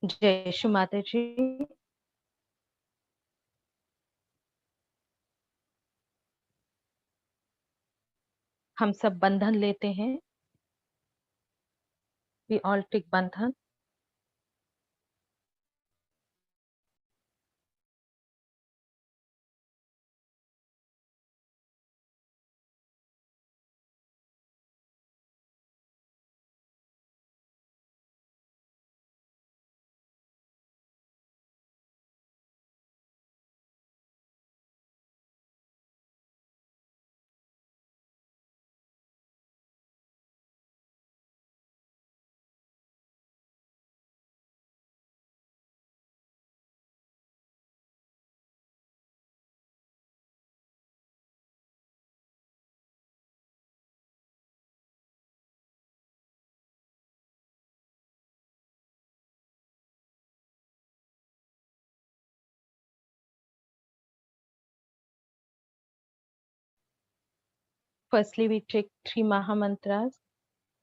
जय श्री माता जी। हम सब बंधन लेते हैं। We all take बंधन। Firstly, we take 3 Maha mantras,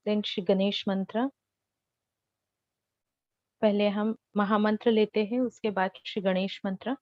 then Shri Ganesh mantra। पहले हम महामंत्र लेते हैं, उसके बाद श्री गणेश मंत्र।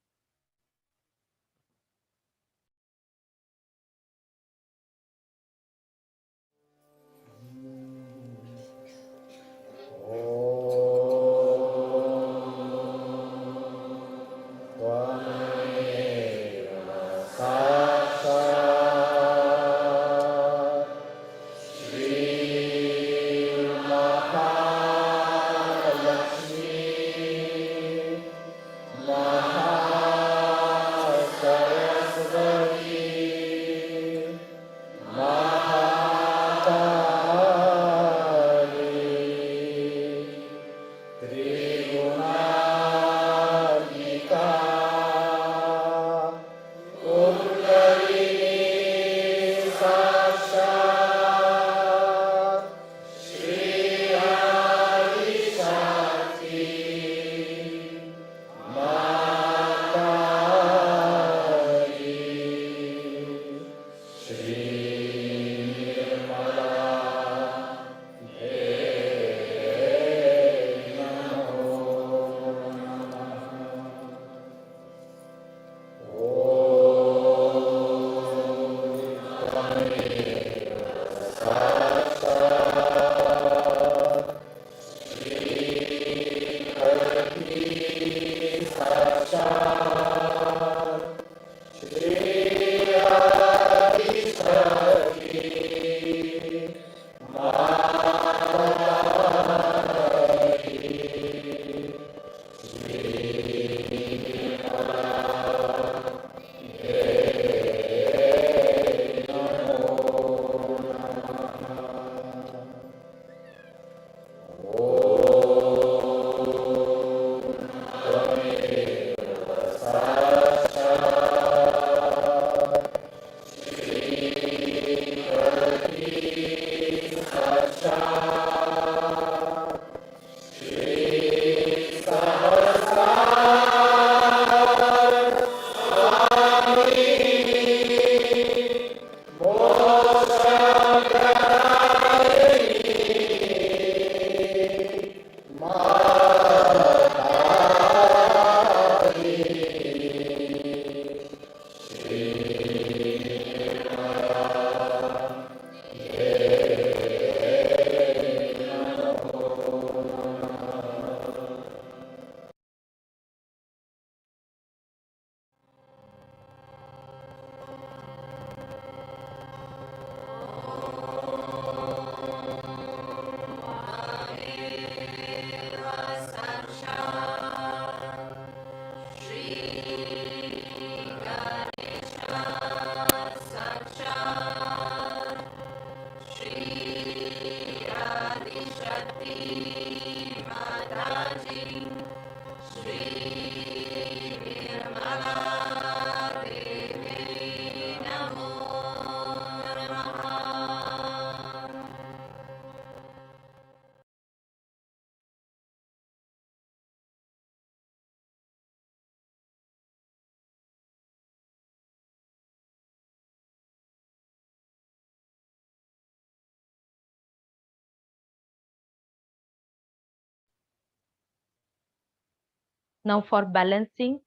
Now for balancing,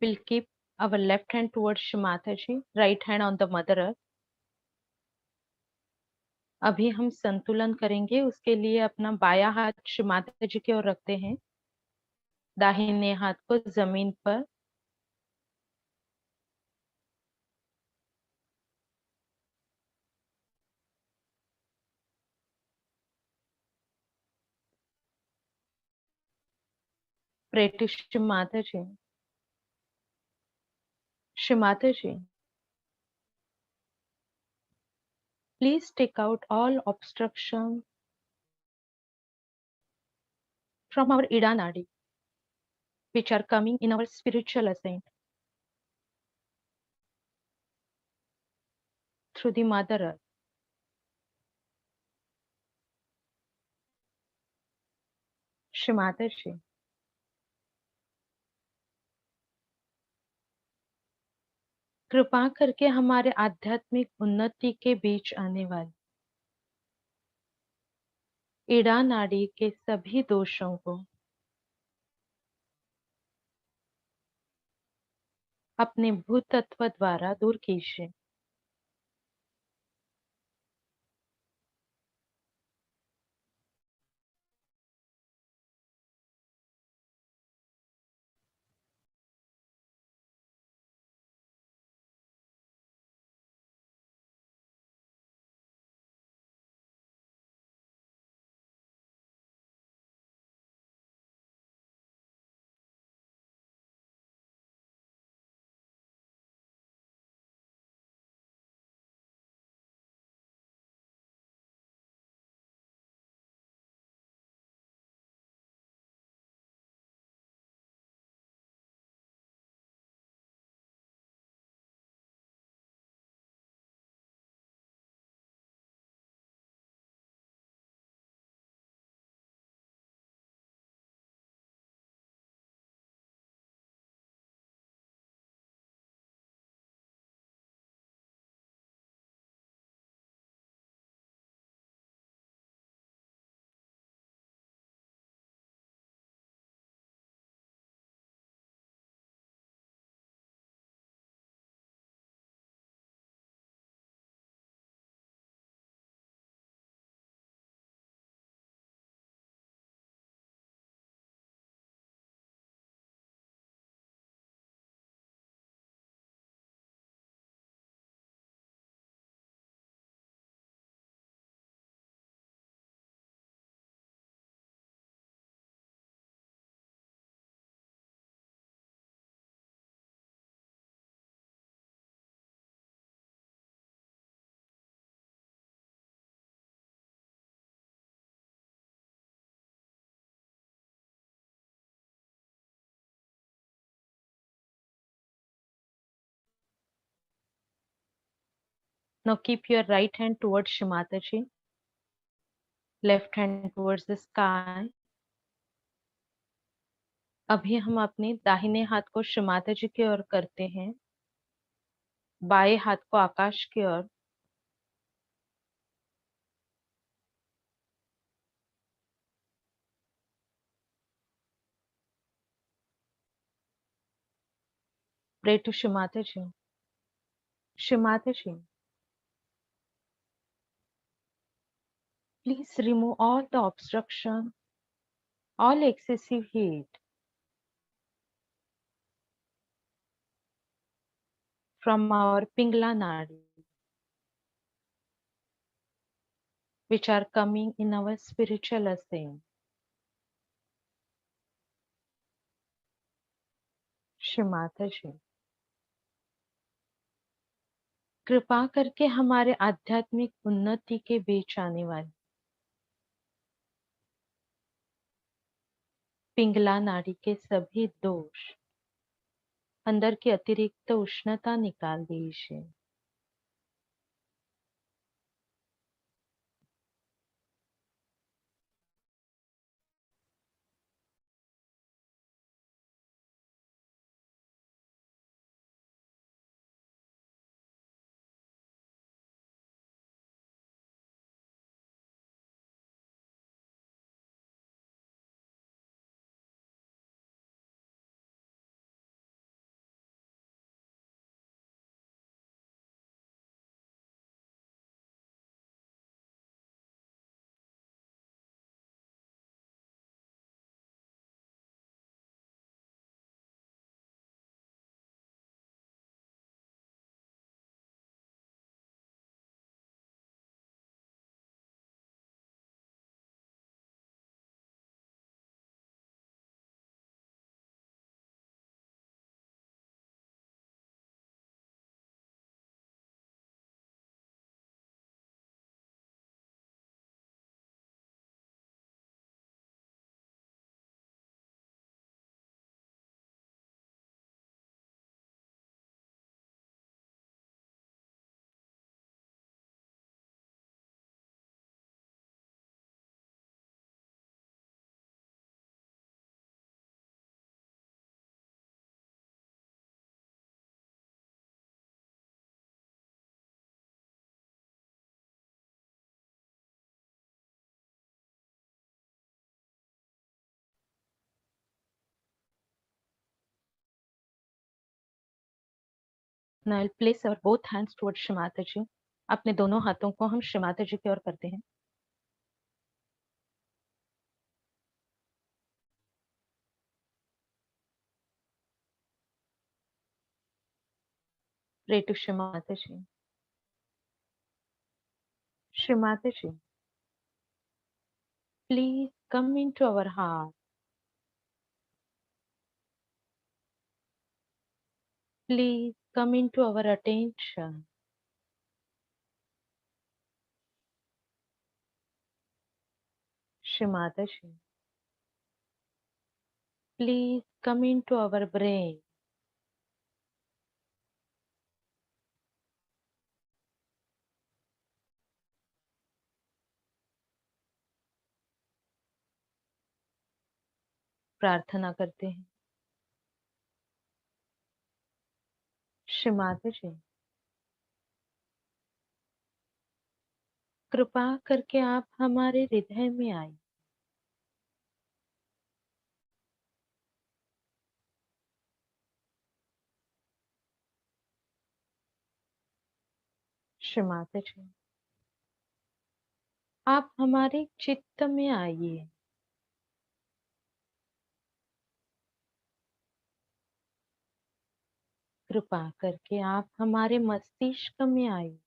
we'll keep our left hand towards Shri Mataji, right hand on the Mother Earth. अभी हम संतुलन करेंगे, उसके लिए अपना बायां हाथ श्री माता जी की ओर रखते हैं, दाहिने हाथ को जमीन पर, pray to Shri Mata ji. Shri Mata ji, please take out all obstruction from our Ida Nadi, which are coming in our spiritual ascent through the Mother Earth. Shri Mata जी, कृपा करके हमारे आध्यात्मिक उन्नति के बीच आने वाले ईड़ा नाड़ी के सभी दोषों को अपने भूत तत्व द्वारा दूर कीजिए. Now keep your right hand towards Shri Mataji, left hand towards the sky. अभी हम अपने दाहिने हाथ को श्री माता जी की ओर करते हैं, बाएं हाथ को आकाश की ओर. Pray to Shri Mataji. Shri Mataji, please remove all the obstruction, all excessive heat from our Pingla Nadi, which are coming in our spiritual ascent. Shri Mata जी, कृपा करके हमारे आध्यात्मिक उन्नति के बीच आने वाले पिंगला नाड़ी के सभी दोष, अंदर की अतिरिक्त उष्णता निकाल दीजिए. Now I'll place our both hands towards Shri Mataji. अपने दोनों हाथों को हम श्री माता जी की ओर करते हैं. Pray to Shri Mataji. Shri Mataji, please come into our heart. Please come into our attention. Shri Mataji, please come into our brain. प्रार्थना करते हैं. श्री माताजी, कृपा करके आप हमारे हृदय में आए. श्री माताजी, आप हमारे चित्त में आइए. कृपा करके आप हमारे मस्तिष्क में आइए.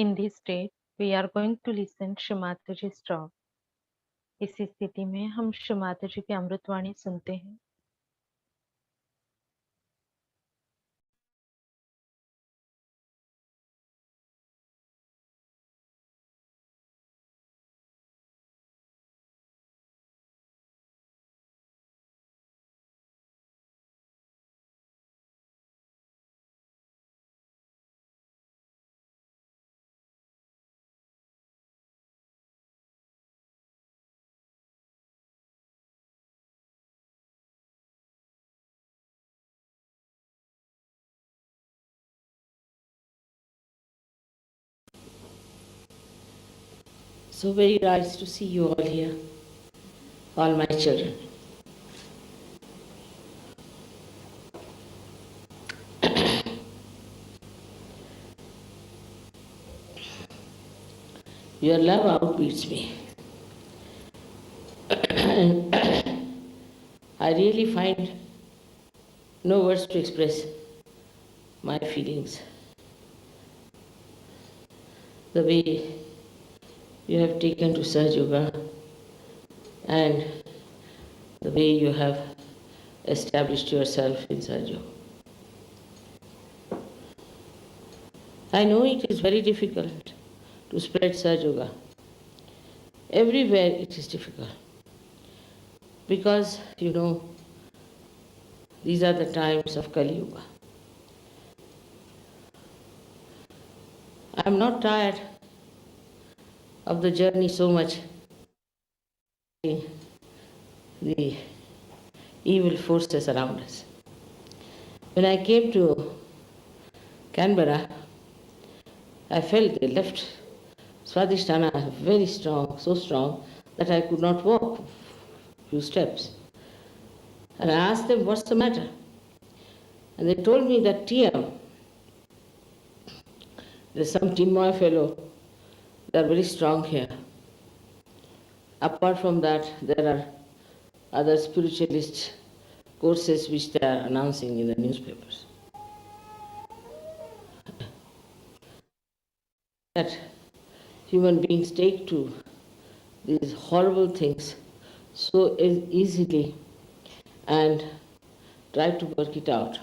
In this state, we are going to listen Shri Mataji's talk. इस स्थिति में हम श्री माता जी की अमृतवाणी सुनते हैं. So very nice to see you all here, all my children. Your love outbeats me. I really find no words to express my feelings. The way you have taken to Sahaja Yoga and the way you have established yourself in Sahaja Yoga. I know it is very difficult to spread Sahaja Yoga. Everywhere it is difficult. Because, these are the times of Kali Yuga. I am not tired of the journey so much, the evil forces around us. When I came to Canberra, I felt they left Swadhisthana very strong, so strong that I could not walk a few steps. And I asked them, what's the matter? And they told me that TM, there's some Timoy fellow, they are very strong here. Apart from that, there are other spiritualist courses which they are announcing in the newspapers. That human beings take to these horrible things so easily and try to work it out.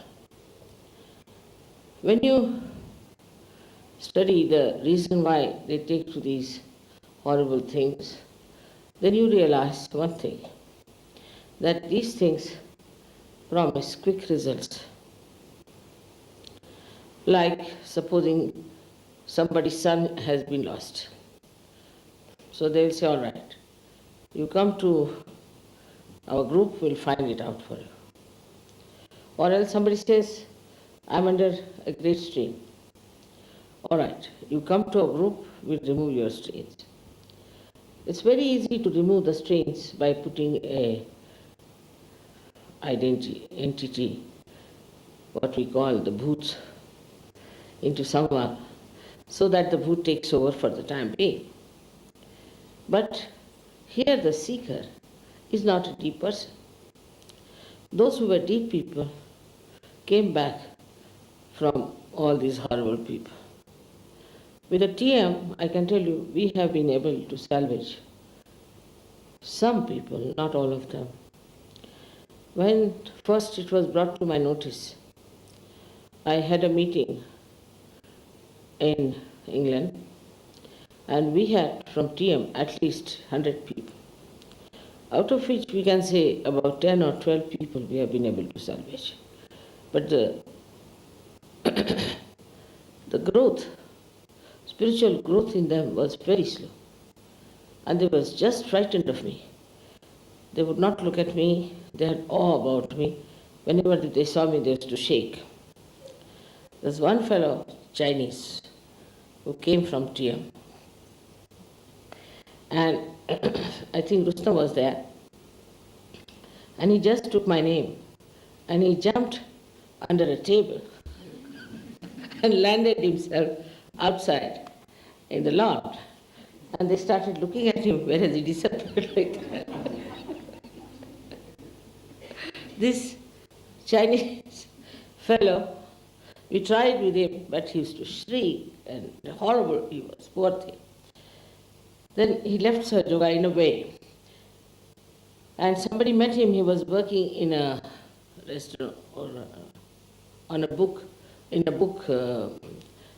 When you study the reason why they take to these horrible things, then you realize one thing, that these things promise quick results. Like supposing somebody's son has been lost. So they will say, all right, you come to our group, we'll find it out for you. Or else somebody says, I'm under a great strain. All right, you come to our group, we'll remove your strains. It's very easy to remove the strains by putting a entity, what we call the bhoot, into someone, so that the bhoot takes over for the time being. But here the seeker is not a deep person. Those who were deep people came back from all these horrible people. With the TM, I can tell you, we have been able to salvage some people, not all of them. When first it was brought to my notice, I had a meeting in England, and we had from TM at least 100 people, out of which we can say about 10 or 12 people we have been able to salvage. But the growth, spiritual growth in them was very slow. And they were just frightened of me. They would not look at me, they had awe about me. Whenever they saw me, they used to shake. There's one fellow, Chinese, who came from TM. And I think Rustam was there. And he just took my name and he jumped under a table and landed himself outside in the lawn. And they started looking at him, whereas he disappeared like that. This Chinese fellow, we tried with him, but he used to shriek and horrible he was, poor thing. Then he left Sahaja Yoga in a way. And somebody met him, he was working in a restaurant or in a book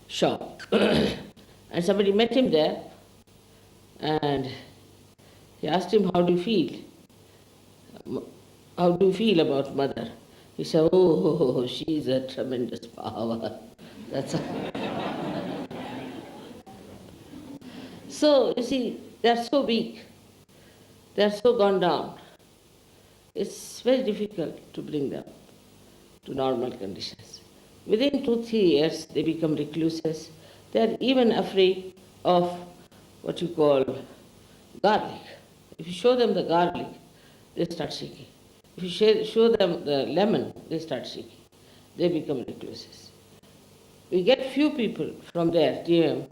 shop. And somebody met him there and he asked him, how do you feel? How do you feel about mother? He said, oh, she's a tremendous power. That's all. So, you see, they are so weak. They are so gone down. It's very difficult to bring them to normal conditions. Within 2-3 years, they become recluses. They are even afraid of what you call garlic. If you show them the garlic, they start shaking. If you show them the lemon, they start shaking. They become recluses. We get few people from there, TM,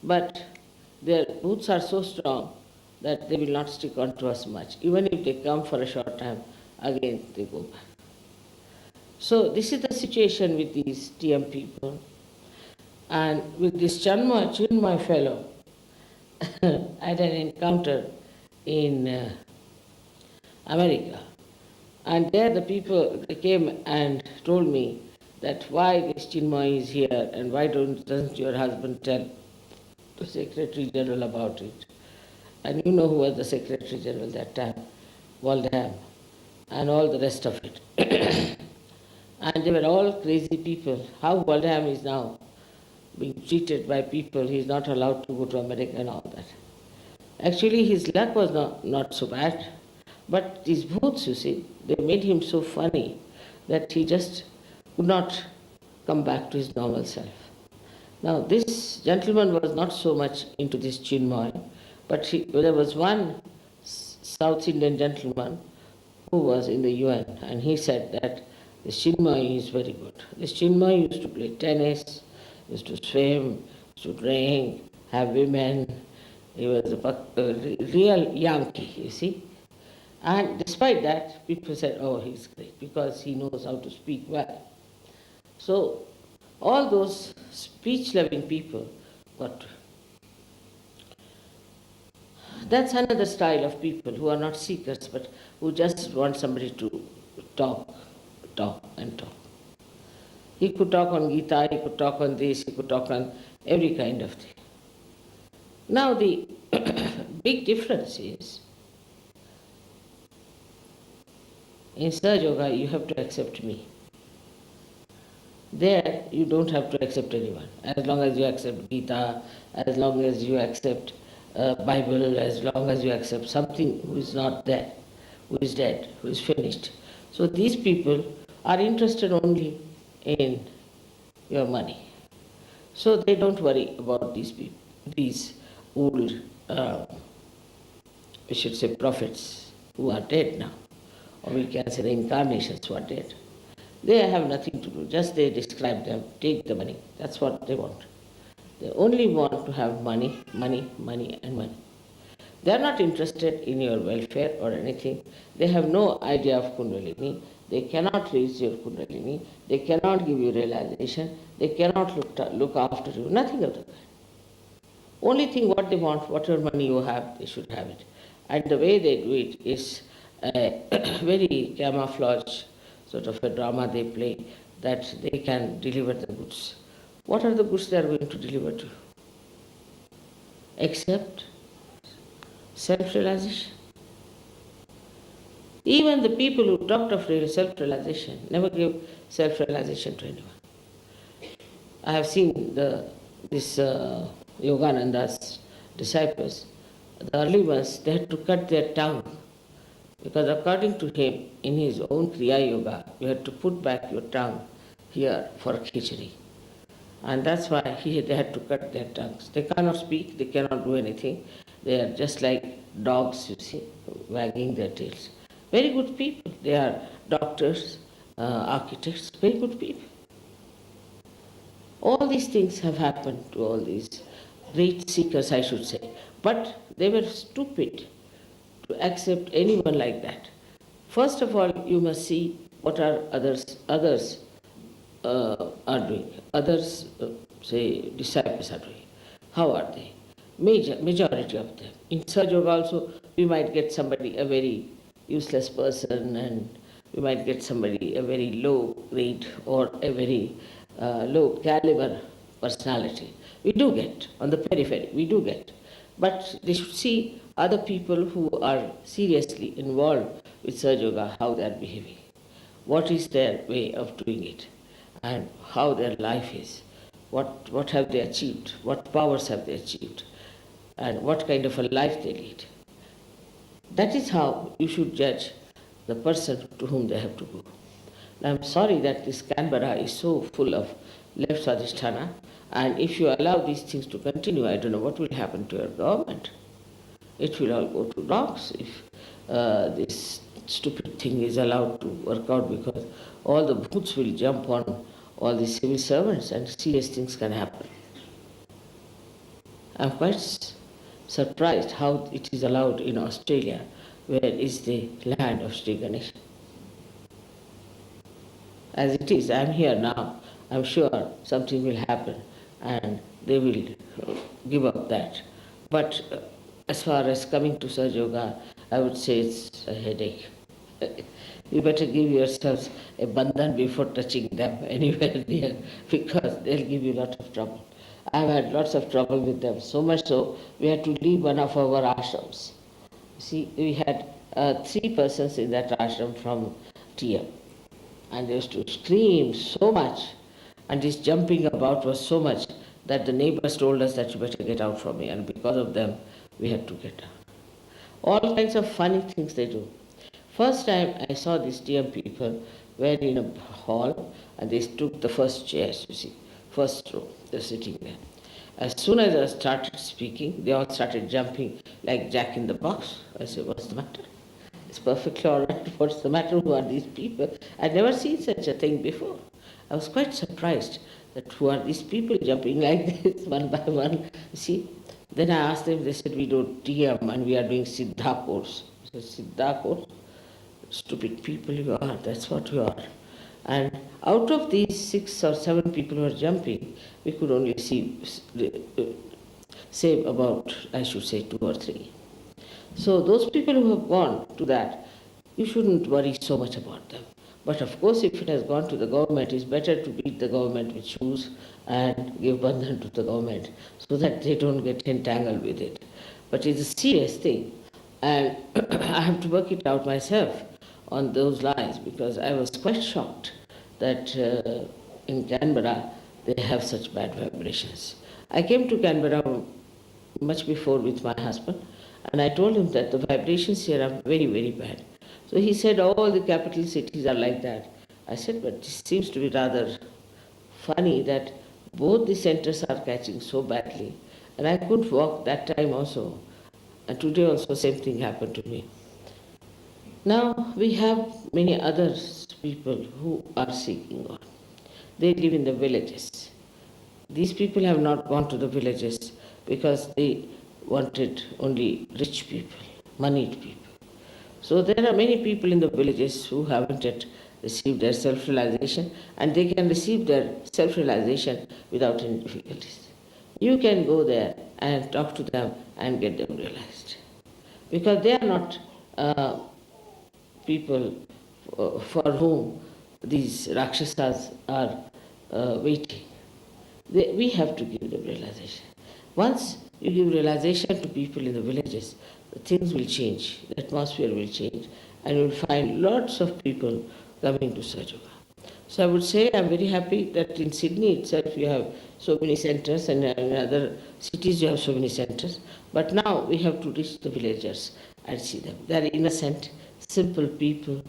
but their roots are so strong that they will not stick on to us much. Even if they come for a short time, again they go back. So this is the situation with these TM people. And with this Chinmay fellow, I had an encounter in America. And there the people they came and told me that why this Chinmay is here and why doesn't your husband tell the Secretary General about it. And you know who was the Secretary General that time, Waldheim, and all the rest of it. And they were all crazy people. How Waldheim is now being treated by people, he is not allowed to go to America and all that. Actually, his luck was not so bad. But these booths, you see, they made him so funny that he just could not come back to his normal self. Now, this gentleman was not so much into this Chinmay, but there was one South Indian gentleman who was in the UN, and he said that this Chinmay is very good. This Chinmay used to play tennis, used to swim, used to drink, have women. He was a real Yankee, you see. And despite that, people said, oh, he's great, because he knows how to speak well. So all those speech-loving people got to. That's another style of people who are not seekers, but who just want somebody to talk, and talk. He could talk on Gita, he could talk on this, he could talk on every kind of thing. Now the big difference is, in Sahaja Yoga you have to accept me. There you don't have to accept anyone. As long as you accept Gita, as long as you accept Bible, as long as you accept something who is not there, who is dead, who is finished. So these people are interested only in your money. So they don't worry about these people, these old, we should say prophets who are dead now, or we can say the incarnations who are dead. They have nothing to do, just they describe them, take the money. That's what they want. They only want to have money, money, money, and money. They are not interested in your welfare or anything. They have no idea of Kundalini. They cannot raise your Kundalini. They cannot give you realization. They cannot look after you. Nothing of the kind. Only thing what they want, whatever money you have, they should have it. And the way they do it is a very camouflage sort of a drama they play, that they can deliver the goods. What are the goods they are going to deliver to you? Except self-realization. Even the people who talked of self-realization never gave self-realization to anyone. I have seen this Yogananda's disciples, the early ones, they had to cut their tongue, because according to him, in his own Kriya Yoga, you had to put back your tongue here for khichdi. And that's why they had to cut their tongues. They cannot speak, they cannot do anything. They are just like dogs, you see, wagging their tails. Very good people. They are doctors, architects, very good people. All these things have happened to all these great seekers, I should say. But they were stupid to accept anyone like that. First of all, you must see what are others are doing. Others, say, disciples are doing. How are they? Majority of them. In Sahaja Yoga also, we might get somebody, a very useless person, and we might get somebody, a very low grade or a very low caliber personality. We do get, on the periphery, we do get. But they should see other people who are seriously involved with Sahaja Yoga, how they are behaving. What is their way of doing it, and how their life is. What have they achieved? What powers have they achieved? And what kind of a life they lead. That is how you should judge the person to whom they have to go. Now, I'm sorry that this Canberra is so full of left Swadhisthana, and if you allow these things to continue, I don't know what will happen to your government. It will all go to dogs if this stupid thing is allowed to work out, because all the booths will jump on all the civil servants and serious things can happen. I'm quite surprised how it is allowed in Australia, where is the land of Sri Ganesha. As it is, I am here now. I am sure something will happen and they will give up that. But as far as coming to Sahaja Yoga, I would say it's a headache. You better give yourselves a bandhan before touching them anywhere near, because they'll give you a lot of trouble. I've had lots of trouble with them, so much so we had to leave one of our ashrams. See, we had 3 persons in that ashram from TM, and they used to scream so much, and this jumping about was so much that the neighbors told us that you better get out from here, and because of them we had to get out. All kinds of funny things they do. First time I saw these TM people were in a hall and they took the first chairs, you see, first row, they're sitting there. As soon as I started speaking, they all started jumping like Jack in the Box. I said, what's the matter? It's perfectly all right. What's the matter? Who are these people? I'd never seen such a thing before. I was quite surprised that who are these people jumping like this one by one. You see, then I asked them, they said, we do TM and we are doing Siddha course. I said, Siddha course? Stupid people you are, that's what you are. And out of these 6 or 7 people who are jumping, we could only save about, I should say, 2 or 3. So those people who have gone to that, you shouldn't worry so much about them. But of course, if it has gone to the government, it's better to beat the government with shoes and give bandhan to the government so that they don't get entangled with it. But it's a serious thing, and I have to work it out myself on those lines, because I was quite shocked that in Canberra they have such bad vibrations. I came to Canberra much before with my husband, and I told him that the vibrations here are very, very bad. So he said all the capital cities are like that. I said, but this seems to be rather funny that both the centers are catching so badly. And I couldn't walk that time also. And today also same thing happened to me. Now we have many other people who are seeking God. They live in the villages. These people have not gone to the villages because they wanted only rich people, moneyed people. So there are many people in the villages who haven't yet received their self-realization, and they can receive their self-realization without any difficulties. You can go there and talk to them and get them realized. Because they are not people for whom these Rakshasas are waiting. We have to give them realization. Once you give realization to people in the villages, things will change, the atmosphere will change, and you will find lots of people coming to Sahaja Yoga. So I would say I'm very happy that in Sydney itself you have so many centers, and in other cities you have so many centers. But now we have to reach the villagers and see them. They are innocent, simple people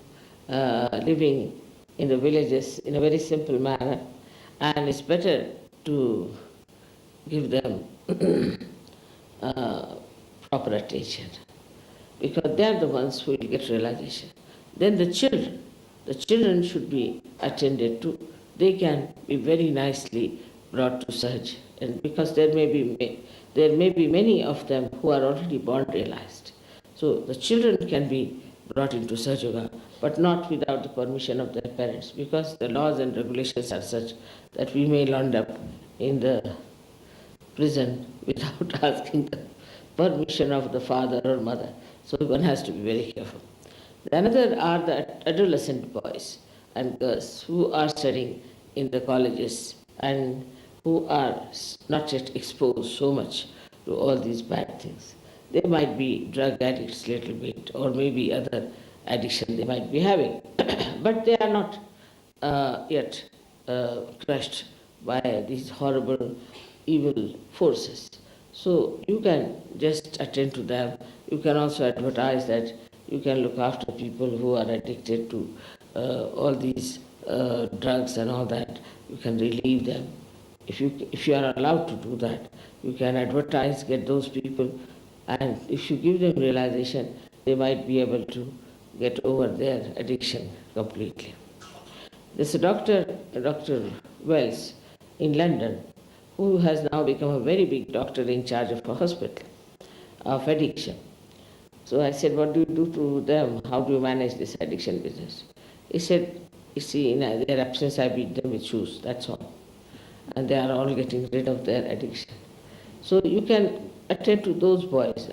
living in the villages in a very simple manner, and it's better to give them proper attention, because they are the ones who will get realization. Then the children should be attended to. They can be very nicely brought to Sahaj, and because there may be many of them who are already born realized. So the children can be brought into Sahaja Yoga, but not without the permission of their parents, because the laws and regulations are such that we may land up in the prison without asking the permission of the father or mother. So one has to be very careful. Another are the adolescent boys and girls who are studying in the colleges and who are not yet exposed so much to all these bad things. They might be drug addicts a little bit, or maybe other addiction they might be having, but they are not yet crushed by these horrible evil forces. So you can just attend to them. You can also advertise that you can look after people who are addicted to all these drugs and all that. You can relieve them. If you are allowed to do that, you can advertise, get those people, and if you give them realization, they might be able to get over their addiction completely. There's a Dr. Wells in London, who has now become a very big doctor in charge of a hospital. of addiction. So I said, what do you do to them? How do you manage this addiction business? He said, you see, in their absence, I beat them with shoes, that's all. And they are all getting rid of their addiction. So you can attend to those boys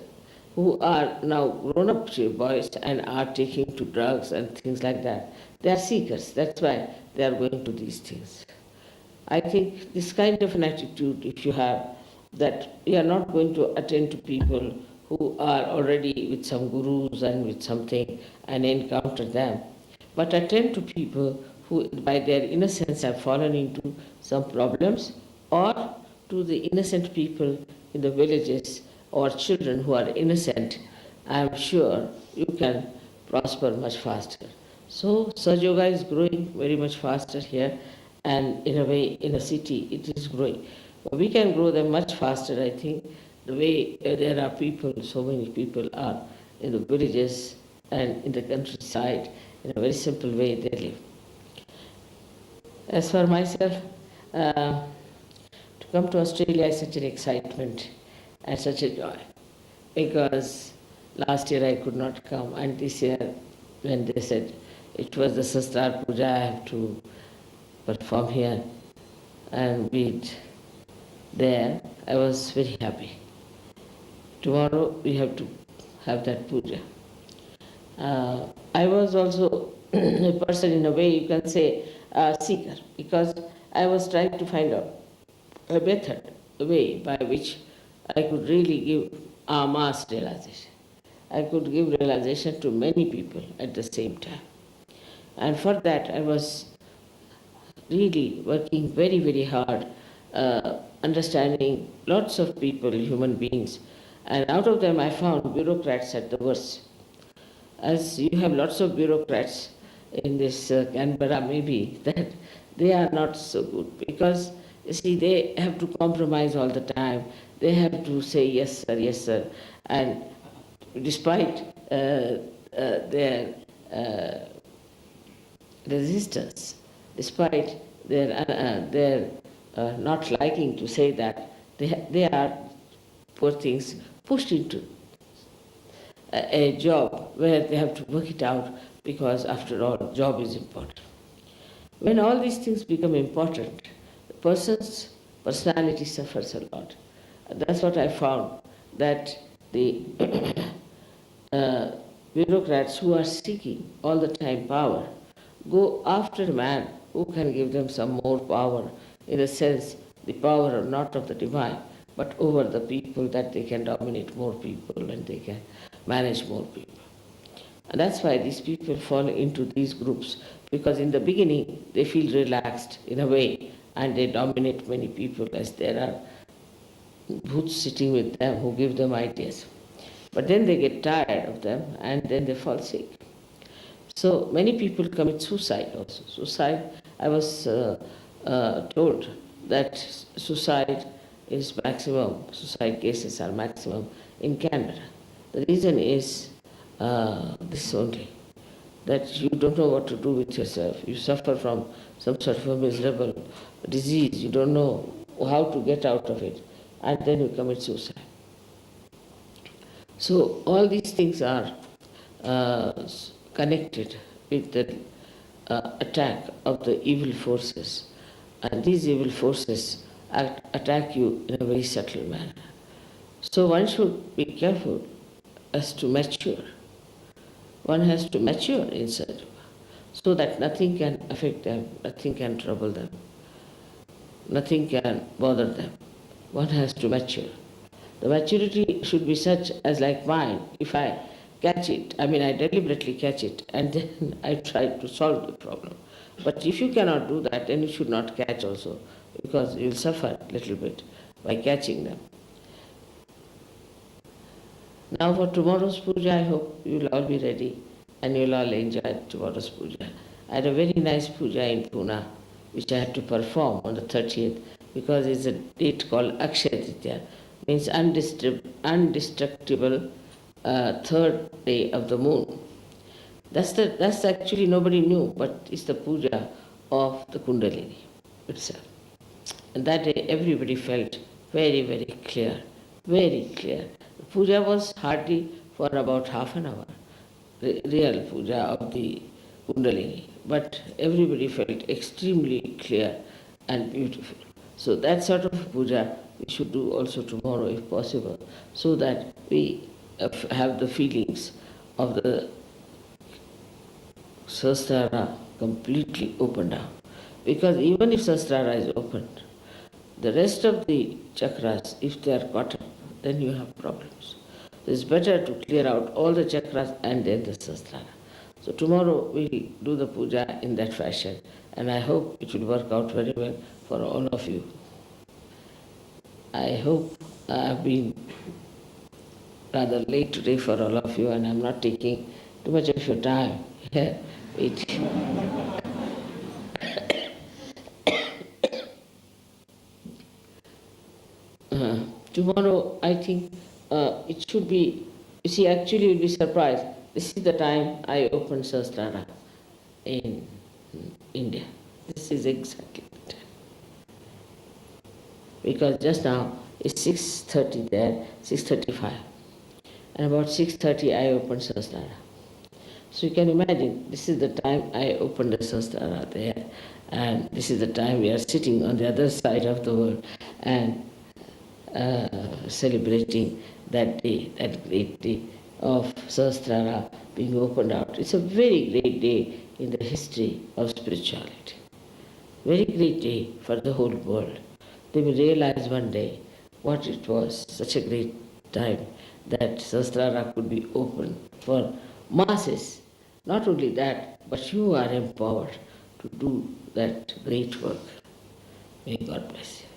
who are now grown-up boys and are taking to drugs and things like that. They are seekers, that's why they are going to these things. I think this kind of an attitude, if you have, that you are not going to attend to people who are already with some gurus and with something and encounter them, but attend to people who, by their innocence, have fallen into some problems, or to the innocent people in the villages or children who are innocent. I am sure you can prosper much faster. So Sahaja Yoga is growing very much faster here, and in a way, in a city, it is growing. We can grow them much faster, I think, the way there are people, so many people are in the villages and in the countryside, in a very simple way they live. As for myself, to come to Australia is such an excitement and such a joy, because last year I could not come, and this year when they said it was the Sahasrara Puja, I have to perform here and be it there, I was very happy. Tomorrow we have to have that puja. I was also a person, in a way you can say, a seeker, because I was trying to find out a method, a way by which I could really give a mass realization. I could give realization to many people at the same time. And for that I was really working very, very hard, understanding lots of people, human beings, and out of them I found bureaucrats at the worst. As you have lots of bureaucrats in this Canberra, maybe, that they are not so good, because you see, they have to compromise all the time. They have to say yes sir, and despite their resistance, despite their not liking to say that, they are, poor things, pushed into a job where they have to work it out, because after all, job is important. When all these things become important, the person's personality suffers a lot. That's what I found, that the bureaucrats who are seeking all the time power go after a man who can give them some more power, in a sense, the power not of the divine, but over the people, that they can dominate more people and they can manage more people. And that's why these people fall into these groups, because in the beginning they feel relaxed in a way and they dominate many people, as there are bhoots sitting with them who give them ideas. But then they get tired of them and then they fall sick. So many people commit suicide also. Suicide, I was told that suicide is maximum, suicide cases are maximum in Canberra. The reason is this only, that you don't know what to do with yourself. You suffer from some sort of a miserable disease, you don't know how to get out of it, and then you commit suicide. So all these things are connected with the attack of the evil forces, and these evil forces attack you in a very subtle manner. So one should be careful as to mature. One has to mature inside, so that nothing can affect them, nothing can trouble them, nothing can bother them. One has to mature. The maturity should be such as, like mine, if I catch it, I deliberately catch it, and then I try to solve the problem. But if you cannot do that, then you should not catch also, because you will suffer a little bit by catching them. Now for tomorrow's puja, I hope you will all be ready and you will all enjoy tomorrow's puja. I had a very nice puja in Pune, which I had to perform on the 30th, because it's a date called Akshaya Tritiya, means undestructible third day of the moon. That's actually nobody knew, but it's the puja of the Kundalini itself. And that day everybody felt very, very clear, very clear. puja was hardly for about half an hour, real puja of the Kundalini, but everybody felt extremely clear and beautiful. So that sort of puja we should do also tomorrow if possible, so that we have the feelings of the Sahasrara completely opened up. Because even if Sahasrara is opened, the rest of the chakras, if they are caught up, then you have problems. So it's better to clear out all the chakras and then the Sahasrara. So tomorrow we'll do the puja in that fashion, and I hope it will work out very well for all of you. I hope I have been rather late today for all of you, and I'm not taking too much of your time. Wait. Tomorrow, I think it should be, you see, actually you'll be surprised. This is the time I opened Sahasrara in India. This is exactly the time. Because just now it's 6:30 there, 6:35. And about 6:30 I opened Sahasrara. So you can imagine, this is the time I opened the Sahasrara there. And this is the time we are sitting on the other side of the world. And celebrating that day, that great day of Sahasrara being opened out. It's a very great day in the history of spirituality. Very great day for the whole world. They will realize one day what it was, such a great time that Sahasrara could be opened for masses. Not only that, but you are empowered to do that great work. May God bless you.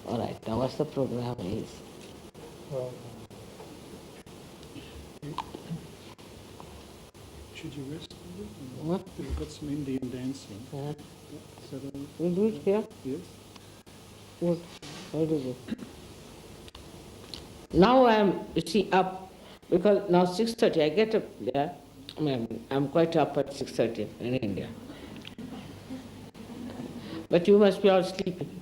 All right, now what's the program is? Should you rest a bit? What? We've got some Indian dancing. So, We'll do it here? yes. Good. Very good. Now I'm, you see, up, because now 6:30, I get up there. I'm quite up at 6:30 in India. But you must be all sleeping.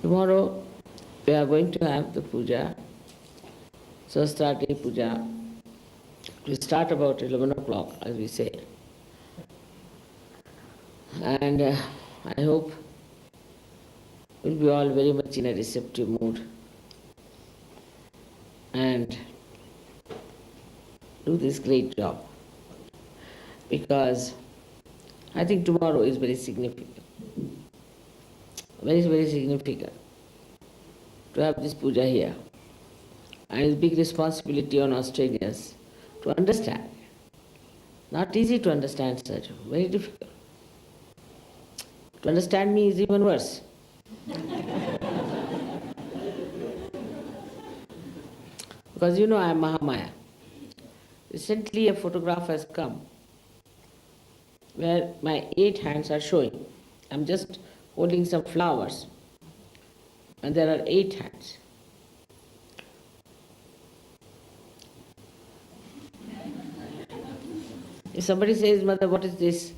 Tomorrow we are going to have the puja, Sahasrara Puja. We start about 11 o'clock, as we say. And I hope we'll be all very much in a receptive mood and do this great job. Because I think tomorrow is very significant. Very, very significant to have this puja here. And it's a big responsibility on Australians to understand. Not easy to understand, such very difficult. To understand me is even worse. Because you know I am Mahamaya. Recently a photograph has come where my 8 hands are showing. I'm just holding some flowers and there are 8 hands. If somebody says, Mother, what is this?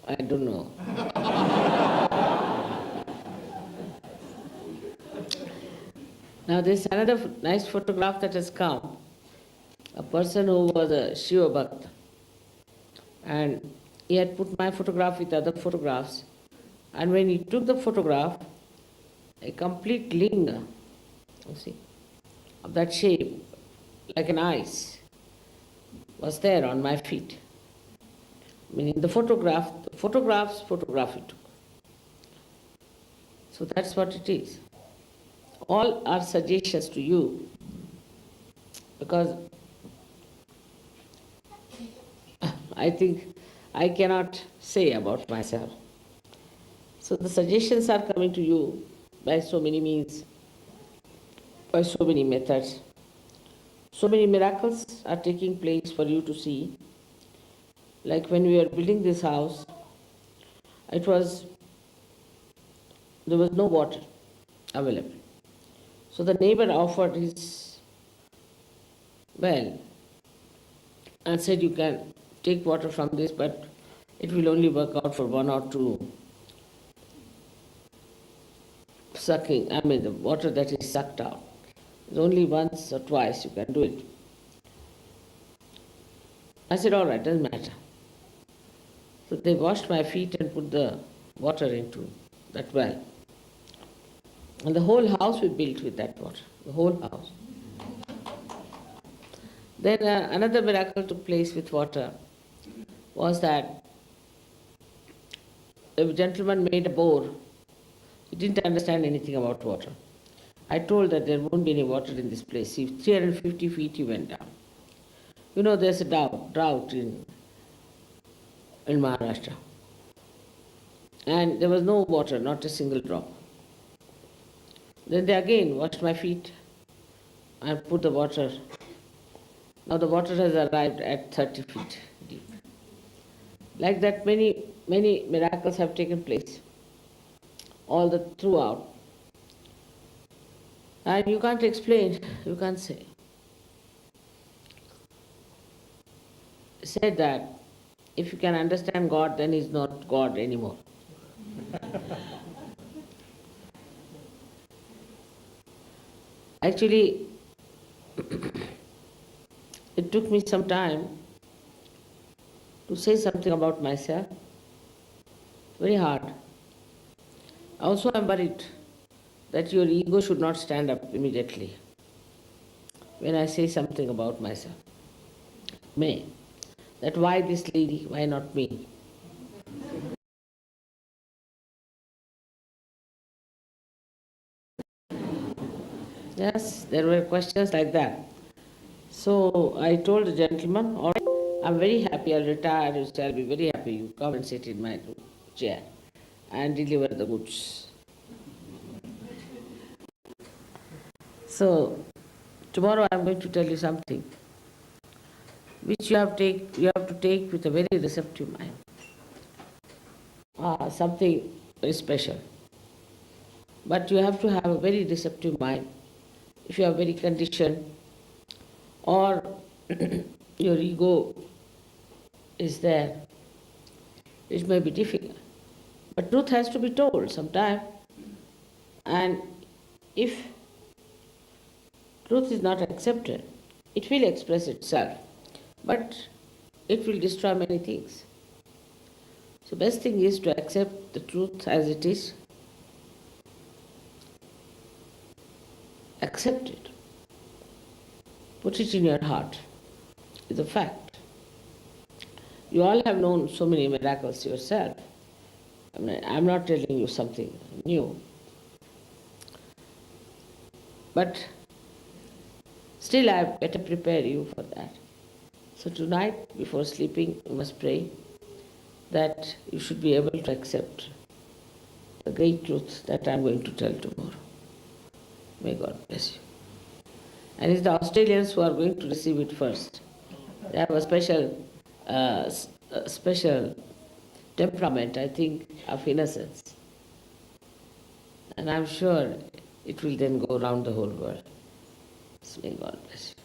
I don't know. Now there's another nice photograph that has come. A person who was a Shiva Bhakta. And he had put my photograph with other photographs. And when he took the photograph, a complete linga, you see, of that shape, like an ice, was there on my feet. Meaning the photograph's photograph he took. So that's what it is. All are suggestions to you, because I think I cannot say about myself. So the suggestions are coming to you by so many means, by so many methods. So many miracles are taking place for you to see. Like when we were building this house, there was no water available. So the neighbor offered his well and said, you can take water from this, but it will only work out for 1 or 2 sucking, the water that is sucked out. It's only once or twice you can do it. I said, all right, doesn't matter. So they washed my feet and put the water into that well. And the whole house we built with that water, the whole house. Then another miracle took place with water was that a gentleman made a bore. He didn't understand anything about water. I told that there won't be any water in this place. 350 feet he went down. You know, there's a drought in Maharashtra. And there was no water, not a single drop. Then they again washed my feet and put the water. Now the water has arrived at 30 feet deep. Like that, many, many miracles have taken place all throughout. And you can't explain, you can't say. Said that if you can understand God, then He's not God anymore. Actually, it took me some time to say something about myself. Very hard. Also, I'm worried that your ego should not stand up immediately when I say something about myself. May. That why this lady, why not me? Yes, there were questions like that. So I told the gentleman, all right, I'm very happy, I'll retire, I'll be very happy. You come and sit in my chair and deliver the goods. So tomorrow I'm going to tell you something which you have to take with a very receptive mind. Something very special. But you have to have a very receptive mind. If you are very conditioned or your ego is there, it may be difficult. But truth has to be told sometime. And if truth is not accepted, it will express itself, but it will destroy many things. So best thing is to accept the truth as it is, accept it, put it in your heart. It's a fact. You all have known so many miracles yourself. I'm not telling you something new, but still I have better prepare you for that. So tonight, before sleeping, you must pray that you should be able to accept the great truth that I'm going to tell tomorrow. May God bless you. And it's the Australians who are going to receive it first. They have a special temperament, I think, of innocence. And I'm sure it will then go around the whole world. So may God bless you.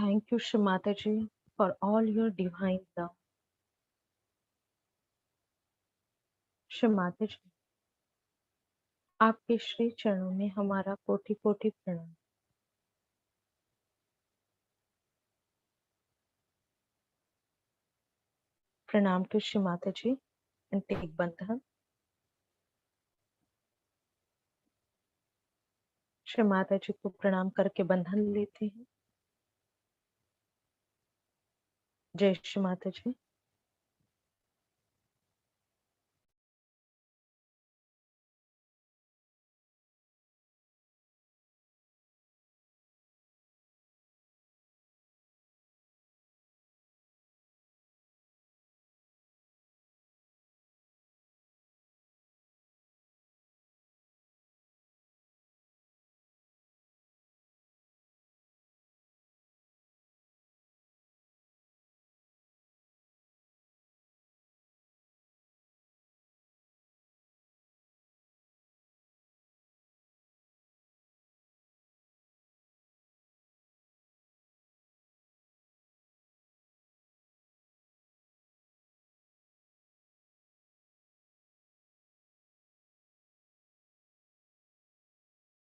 Thank you, Shri Mataji, for all your divine love. Shri Mataji, आपके श्री चरणों में हमारा कोटि कोटि प्रणाम। प्रणाम to Shri Mataji and take बंधन। श्री माताजी को प्रणाम करके बंधन लेते हैं। जय श्री माताजी।